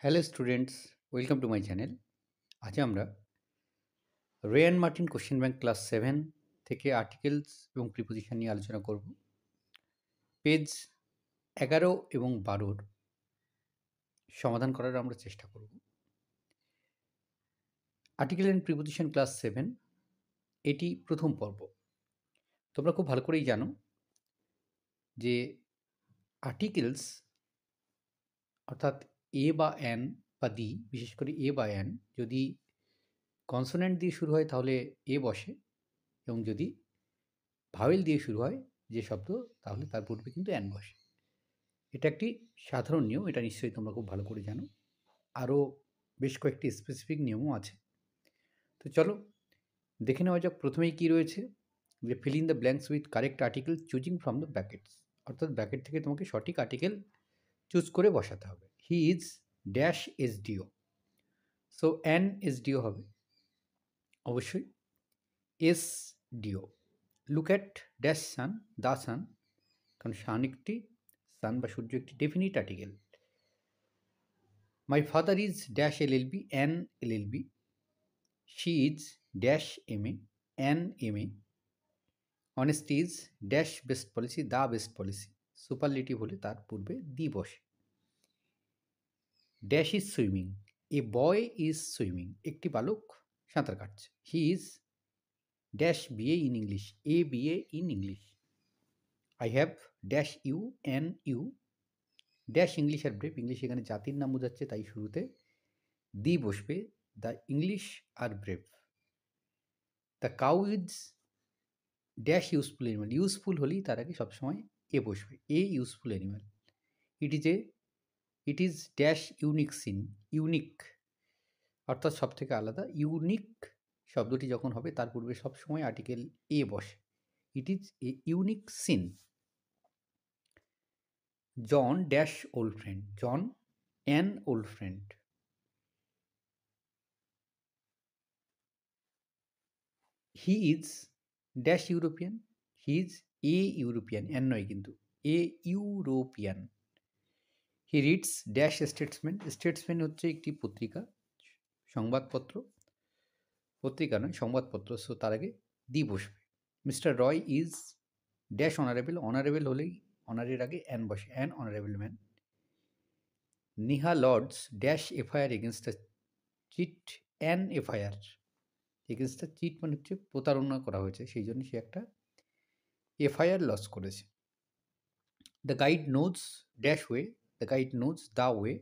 Hello students, welcome to my channel. আজ আমরা Ryan Martin question bank class 7 থেকে articles এবং প্রিপোজিশন নিয়ে আলোচনা করব। পেজ 11 এবং 12 সমাধান করার আমরা চেষ্টা করব। আর্টিকেল অ্যান্ড প্রিপোজিশন ক্লাস 7 এটি প্রথম পর্ব। তোমরা খুব ভালো করেই জানো যে আর্টিকেলস অর্থাৎ এ বা অ্যান বা দি, বিশেষ করে এ বা অ্যান যদি কনসোনেন্ট দিয়ে শুরু হয় তাহলে এ বসে, এবং যদি ভাওয়েল দিয়ে শুরু হয় যে শব্দ তাহলে তার পূর্বে কিন্তু অ্যান বসে। এটা একটি সাধারণ নিয়ম, এটা নিশ্চয়ই তোমরা খুব ভালো করে জানো। আরও বেশ কয়েকটি স্পেসিফিক নিয়মও আছে। তো চলো দেখে নেওয়া যাক প্রথমেই কী রয়েছে, যে fill in the blanks with correct article choosing from the brackets. অর্থাৎ ব্র্যাকেট থেকে তোমাকে সঠিক আর্টিকেল চুজ করে বসাতে হবে। He is dash S D O, so an S D O হবে অবশ্যই S D O. Look at dash sun, the sun, কারণ সান একটি, সান বা সূর্য একটি definite article. My father is dash LLB, an LLB. She is dash MA, an MA. Honesty is dash best policy, the best policy. Superlative হলে তার পূর্বে the বসে। Dash is swimming, a boy is swimming, একটি বালক সাঁতার কাটছে। He is dash BA in English, a BA in English. I have dash U, an U. Dash English are brave, English এখানে জাতির নাম বোঝাচ্ছে তাই শুরুতে দি বসবে, the English are brave. The cow is dash useful animal, useful হলেই তার আগে সবসময় এ বসবে, a useful animal. It is dash unique scene, unique অর্থাৎ সব থেকে আলাদা। ইউনিক শব্দটি যখন হবে তার পূর্বে সবসময় আর্টিকেল এ বসে। It is a unique scene. John dash old friend, John an old friend. He is dash European, he is a European, an নয় কিন্তু, a European. He reads dash Statesman, Statesman হচ্ছে একটি পত্রিকা, সংবাদপত্র, পত্রিকা নয় সংবাদপত্র, সো তার আগে দি বসবে। Mister Roy is dash honourable, honourable হলেই অনারের আগে অ্যান বসে, an honourable man. Niha lodges dash FIR against the cheat, an FIR against the cheat, মানে হচ্ছে প্রতারণা করা হয়েছে সেই জন্য সে একটা এফআইআর লস করেছে। The guide knows dash way, the guide knows the way.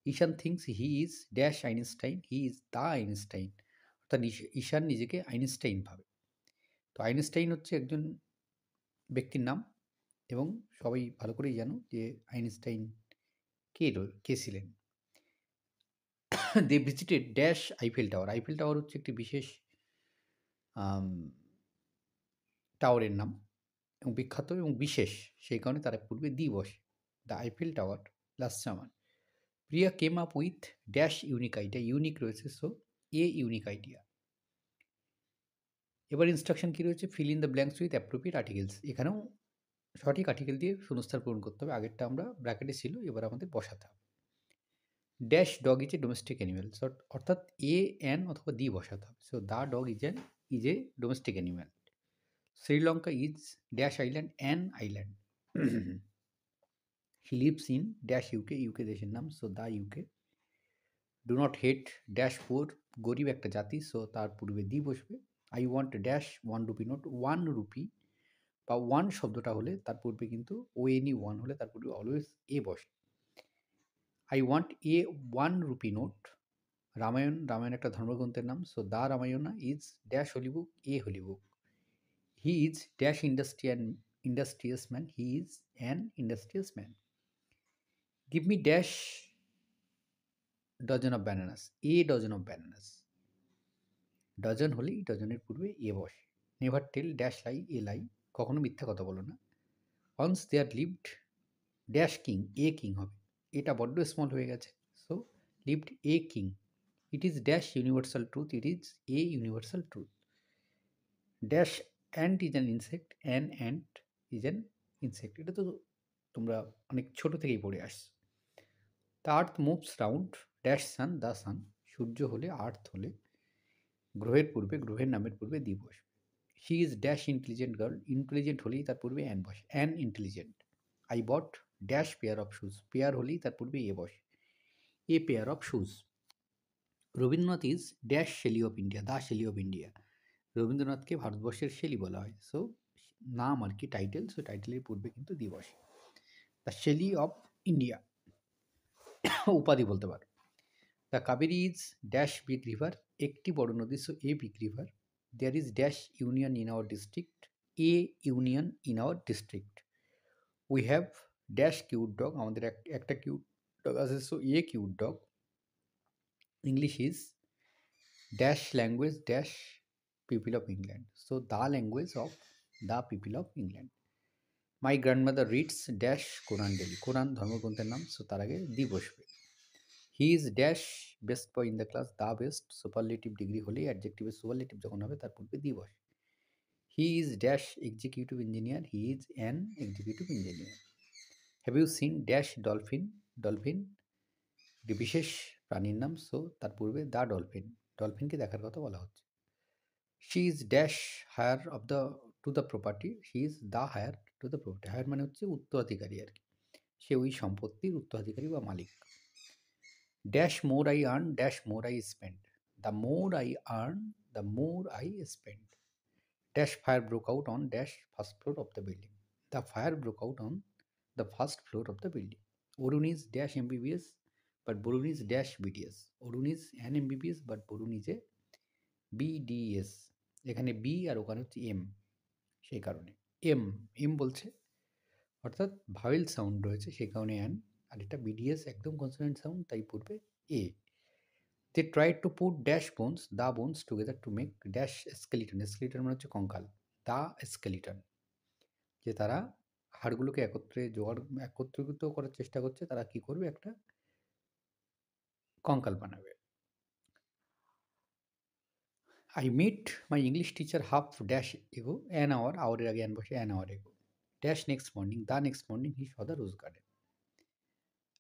Ishan thinks he is dash Einstein, he is the Einstein. অর্থাৎ ঈশান নিজেকে আইনস্টাইন ভাবে। তো আইনস্টাইন হচ্ছে একজন ব্যক্তির নাম, এবং সবাই ভালো করেই জানো যে আইনস্টাইন কে ছিলেন। They visited dash Eiffel Tower, Eiffel Tower হচ্ছে একটি বিশেষ টাওয়ারের নাম, এবং বিখ্যাত এবং বিশেষ, সেই কারণে তারা পূর্বে দি বসে। দ্য আইফেল টাওয়ার প্লাস সামান। Priya came up with dash unique idea, unique রয়েছে, সো এ ইউনিক আইডিয়া। এবার ইনস্ট্রাকশন কী রয়েছে, fill in the blanks with appropriate articles. এখানেও সঠিক আর্টিকেল দিয়ে শূন্যস্থান পূরণ করতে হবে। আগেরটা আমরা ব্র্যাকেটে ছিল, এবার আমাদের বসাতে হবে। Dash dog is a domestic animal, অর্থাৎ এ অ্যান অথবা দি বসাতে হবে। So the dog is a domestic animal. Sri Lanka is dash island, an island. He lives in dash UK, UK দেশের নাম, so the UK. Do not hate dash poor, গরিব একটা জাতি, সো তার পূর্বে দি বসবে। I want dash one rupee note, one rupee বা ওয়ান শব্দটা হলে তার পূর্বে কিন্তু ওএনই ওয়ান হলে তার পূর্বে অলওয়েজ এ বসে। I want a one rupee note. Ramayana একটা ধর্মগ্রন্থের নাম, so the Ramayana is dash holy book, a holy book. He is dash industrious man, he is an industrious man. Give me dash dozen of bananas, a dozen of bananas. Dozen হলেই ডজনের পূর্বে a বসে। Never tell dash লাই, এ লাই, কখনো মিথ্যা কথা বলো না। Once there lived dash king, a king হবে, এটা বড্ড স্মল হয়ে গেছে, so lived a king. It is dash universal truth, it is a universal truth. Dash ant is an insect, an ant is an insect. এটা তো তোমরা অনেক ছোট থেকেই পড়ে আসছো। The earth moves round dash sun, the sun. সূর্য হলে, আর্থ হলে, গ্রহের পূর্বে, গ্রহের নামের পূর্বে দি বসবে। She is dash intelligent girl, intelligent হলেই তার পূর্বে অ্যান বসে, an intelligent. I bought dash pair of shoes, pair হলেই তার পূর্বে এ বসে, a pair of shoes. Rabindranath is dash Shelley of India, the Shelley of India. রবীন্দ্রনাথকে ভারতবর্ষের শেলি বলা হয়। সো নাম আর কি, টাইটেল, সো টাইটেলের পূর্বে কিন্তু দি বসে। দ্য শেলি অফ ইন্ডিয়া উপাধি বলতে পারো। The Kaveri is dash big river, একটি বড় নদী, so a big river. There is dash union in our district, a union in our district. We have dash cute dog, আমাদের একটা কিউট ডগ আছে, so a cute dog. English is dash language dash people of England, so the language of the people of England. My grandmother reads dash Quran daily, Quran ধর্মগ্রন্থের নাম, so তার আগে the বসবে। He is dash best boy in the class, the best superlative degree হলেই অ্যাডজেক্টিভের superlative যখন হবে তার পূর্বে দি বসে। He is dash executive engineer, he is an executive engineer. Have you seen dash dolphin, dolphin একটি বিশেষ প্রাণীর নাম, সো তার পূর্বে দ্য ডলফিন, ডলফিনকে দেখার কথা বলা হচ্ছে। She is dash heir of the to the property, she is the heir to the property. Heir মানে হচ্ছে উত্তরাধিকারী আর কি, সে ওই সম্পত্তির উত্তরাধিকারী বা মালিক। Dash more I earn dash more I spend, the more I earn the more I spend. Dash fire broke out on dash first floor of the building, the fire broke out on the first floor of the building. Arun is dash MBBS but Barun is dash BDS, Arun is an MBBS but Barun is a BDS. এখানে B আর ওখানে হচ্ছে M, সেই কারণে M, M বলছে, অর্থাৎ vowel sound রয়েছে সেই কারণে অ্যান, আর এটা বিডিএস একদম কনসোনেন্ট সাউন্ড, তাই পূর্বে a. They try to put dash bones the bones together to make dash skeleton, skeleton মানে হচ্ছে কঙ্কাল, দ্য স্কেলিটন। যে তারা হাড়গুলোকে একত্রিত করার চেষ্টা করছে, তারা কি করবে, একটা কঙ্কাল বানাবে। I meet my English teacher half dash ago, an hour, আওয়ারের আগে অ্যান বসে, an hour ago. Dash next morning, the next morning he saw the rose garden.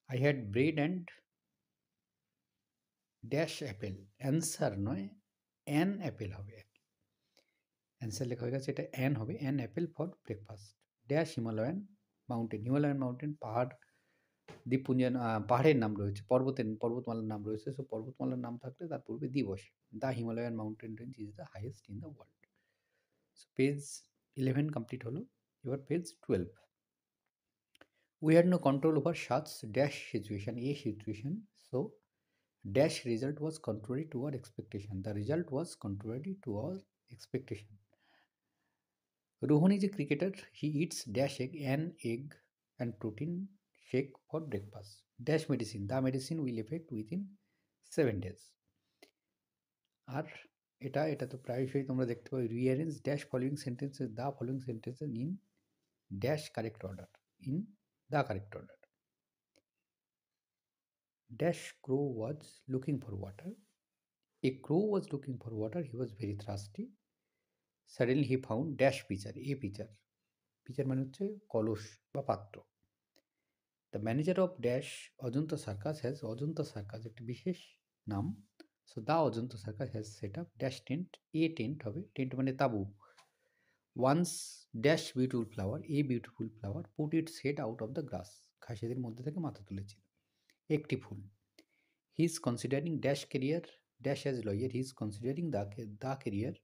I had bread and dash apple, answer নয় an apple হবে, answer লেখা হয়ে গেছে, এটা an হবে, an apple for breakfast. Dash Himalayan mountain, Himalayan mountain পাহাড়, দ্বীপপুঞ্জের পাহাড়ের নাম রয়েছে, পর্বতমালার নাম রয়েছে, সো পর্বতমালার নাম থাকলে তার পূর্বে দি বসে। The Himalayan mountain range is the highest in the world. So page 11 complete হলো, এবার page 12। We had no control over such dash situation, a situation, so dash result was contrary to our expectation, the result was contrary to our expectation. Rohan is a cricketer. He eats dash egg, an egg and protein shake for breakfast. Dash medicine. The medicine will effect within 7 days. আর এটা তো প্রায়শই তোমরা দেখতে পাবে, rearrange dash following sentences, the following sentences in dash correct order, in the correct order. Dash crow was looking for water, a crow was looking for water, he was very thirsty. Suddenly he found dash pitcher, a pitcher, pitcher মানে হচ্ছে কলস বা পাত্র। The manager of dash Ajanta Circus has, Ajanta Circus একটি বিশেষ নাম, so the Ajanta Circus has set up dash tent, a tent হবে, tent মানে তাঁবু। Once dash beautiful flower, a beautiful flower put its head out of the grass, ঘাসেদের মধ্যে থেকে মাথা তুলেছিল, একটি ফুল। He is considering dash career dash as lawyer, he is considering the career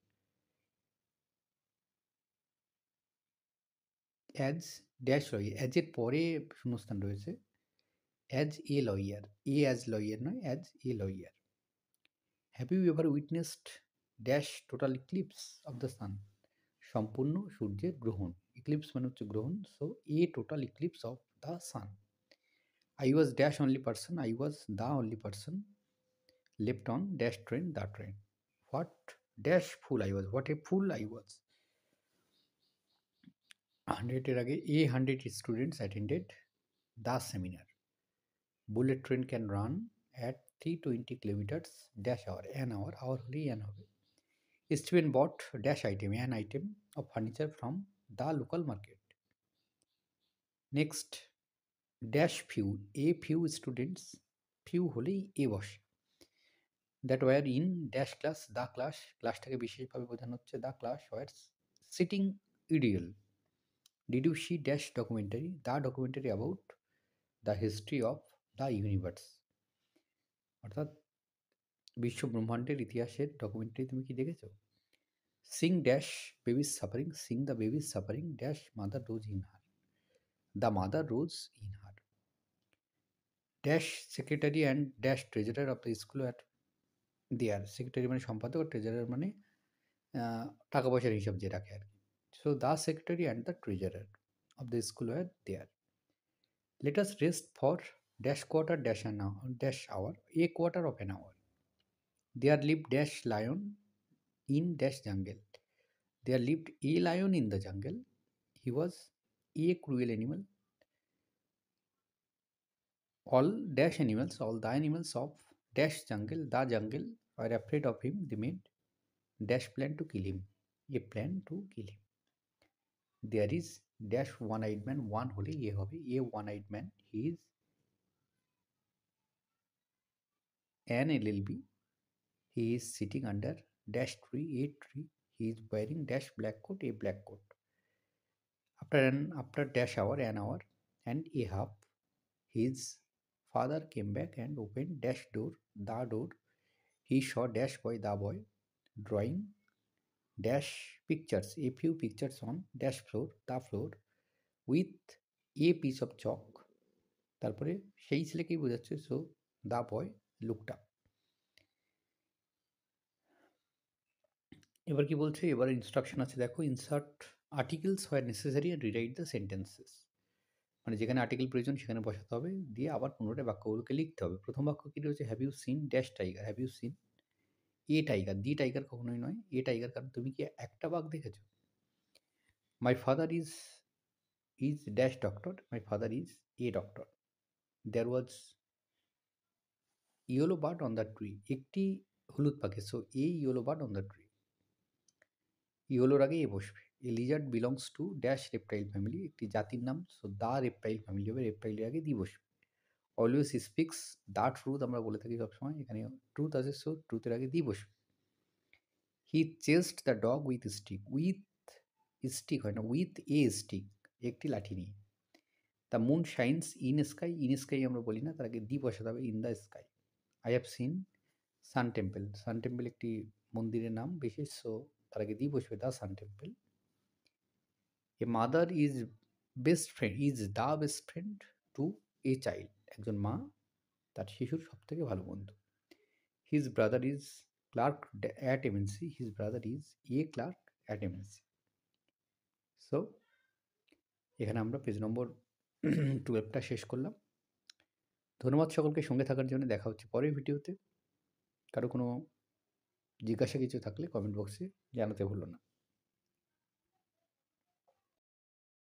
as dash lawyer, অ্যাজের পরে শূন্যস্থান রয়েছে, as a lawyer, a as lawyer নয়, as a lawyer. Have you ever witnessed dash total eclipse of the sun, সম্পূর্ণ সূর্যের গ্রহণ, eclipse মানে হচ্ছে গ্রহণ, so a total eclipse of the sun. I was dash only person, I was the only person left on dash train, the train. What dash fool I was, what a fool I was. 100-এর আগে a 100 students attended the seminar. Bullet train can run at 320 kilometres dash hour, an hour, hour হলেই an হবে। Steven bought dash item, an item of furniture from the local market. Next, dash few, a few students few হলেই a বসে। That were in dash class, the class, ক্লাসটাকে বিশেষভাবে বোঝানো হচ্ছে the class were sitting idle. Did you see dash documentary, the documentary about the history of the universe. অর্থাৎ বিশ্ব ব্রহ্মাণ্ডের ইতিহাসের ডকুমেন্টারি তুমি কি দেখেছো? Sing dash babies suffering, sing the babies suffering dash mother rose in her, the mother rose in her. Dash secretary and dash treasurer of the school at there, secretary মানে সম্পাদক, আর treasurer মানে টাকা পয়সার হিসাব যে রাখে আর কি। So the secretary and the treasurer of the school at there. Let us rest for dash quarter dash an dash hour, a quarter of an hour. There live dash lion in dash jungle. There lived a lion in the jungle. He was a cruel animal. All dash animals, all the animals of dash jungle, the jungle, were afraid of him. They made dash plan to kill him. A plan to kill him. There is dash one-eyed man. One hole ye hobe. A one-eyed man. He is an LLB. He is sitting under dash tree. A tree. He is wearing dash black coat. A black coat. After dash hour, an hour and a half, his father came back and opened dash door, the door. He saw dash boy, the boy, drawing dash pictures, a few pictures on dash floor, the floor, with a piece of chalk. তারপরে সেই ছেলেকেই বোঝাচ্ছে। So the boy looked up. এবার কি বলছে, এবার instruction আছে দেখো, insert articles where necessary and rewrite the sentences. মানে যেখানে আর্টিকেল প্রয়োজন সেখানে বসাতে হবে, দিয়ে আবার পুনরায় বাক্যগুলোকে লিখতে হবে। প্রথম বাক্য কী রয়েছে, have you seen dash tiger, have you seen a tiger, the tiger কখনোই নয়, এ টাইগার, কারণ তুমি কি একটা বাঘ দেখেছো? My father is dash doctor, my father is a doctor. There was yellow bird on the tree, একটি হলুদ পাখি। So a yellow bird on the tree, ইয়েলোর আগে এ বসবে। A lizard belongs to dash reptile family, একটি জাতির নাম। So the reptile family হবে, রেপটাইলের আগে দি বসবে। অলওয়েজ স্পিক্স দ্য ট্রুথ, আমরা বলে থাকি সবসময়, এখানে ট্রুথ আছে, সো ট্রুথের আগে দি বসবে। He chased the dog with stick, with stick হয় না, উইথ এ স্টিক, একটি লাঠি নিয়ে। The moon shines in sky, in sky আমরা বলি না, তার আগে দি বসাতে হবে, in the sky. I have seen sun temple, sun temple একটি মন্দিরের নাম বিশেষ, সো তার আগে দি বসবে, the sun temple. A mother is best friend, is the best friend to a child, একজন মা তার শিশুর সব থেকে ভালো বন্ধু। His brother is clerk at MNC, his brother is a clerk at MNC. So এখানে আমরা পেজ নম্বর 12টা শেষ করলাম। ধন্যবাদ সকলকে সঙ্গে থাকার জন্য। দেখা হচ্ছে পরের ভিডিওতে। কারো কোনো জিজ্ঞাসা কিছু থাকলে কমেন্ট বক্সে জানাতে ভুলো না।